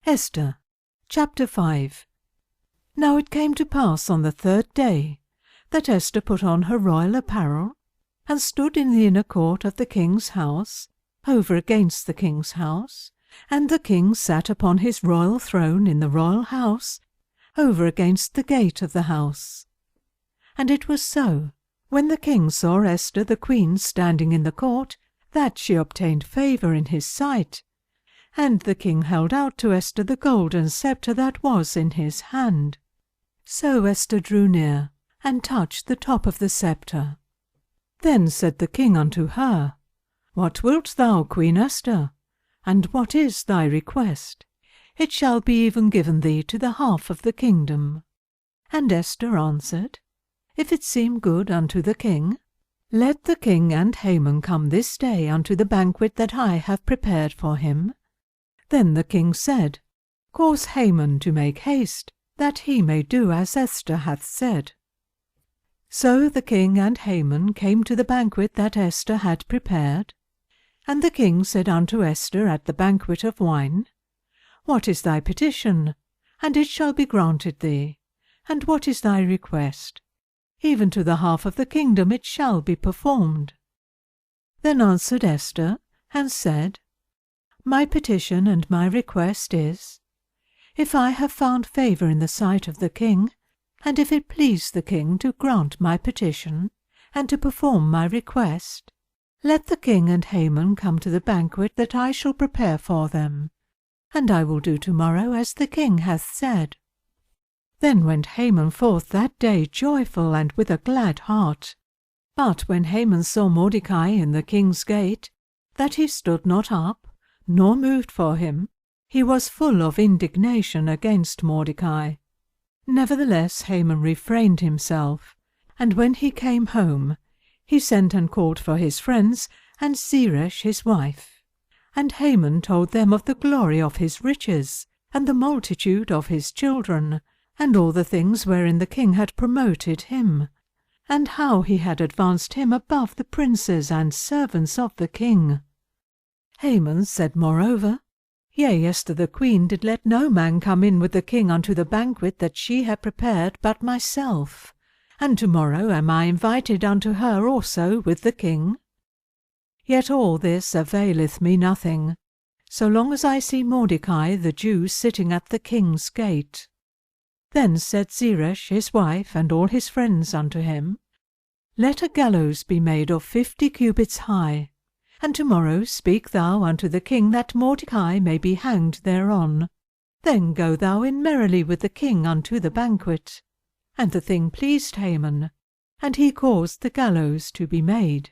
Esther, chapter 5. Now it came to pass on the 3rd day that Esther put on her royal apparel, and stood in the inner court of the king's house, over against the king's house, and the king sat upon his royal throne in the royal house, over against the gate of the house. And it was so, when the king saw Esther the queen standing in the court, that she obtained favour in his sight. And the king held out to Esther the golden sceptre that was in his hand. So Esther drew near, and touched the top of the sceptre. Then said the king unto her, What wilt thou, Queen Esther? And what is thy request? It shall be even given thee to the half of the kingdom. And Esther answered, If it seem good unto the king, let the king and Haman come this day unto the banquet that I have prepared for him. Then the king said, Cause Haman to make haste, that he may do as Esther hath said. So the king and Haman came to the banquet that Esther had prepared. And the king said unto Esther at the banquet of wine, What is thy petition? And it shall be granted thee. And what is thy request? Even to the half of the kingdom it shall be performed. Then answered Esther, and said, My petition and my request is, if I have found favour in the sight of the king, and if it please the king to grant my petition, and to perform my request, let the king and Haman come to the banquet that I shall prepare for them, and I will do tomorrow as the king hath said. Then went Haman forth that day joyful and with a glad heart. But when Haman saw Mordecai in the king's gate, that he stood not up, nor moved for him, he was full of indignation against Mordecai. Nevertheless Haman refrained himself, and when he came home, he sent and called for his friends and Zeresh his wife. And Haman told them of the glory of his riches, and the multitude of his children, and all the things wherein the king had promoted him, and how he had advanced him above the princes and servants of the king. Haman said moreover, Yea, Esther the queen did let no man come in with the king unto the banquet that she had prepared but myself, and tomorrow am I invited unto her also with the king. Yet all this availeth me nothing, so long as I see Mordecai the Jew sitting at the king's gate. Then said Zeresh his wife and all his friends unto him, Let a gallows be made of 50 cubits high, and tomorrow speak thou unto the king that Mordecai may be hanged thereon. Then go thou in merrily with the king unto the banquet. And the thing pleased Haman, and he caused the gallows to be made.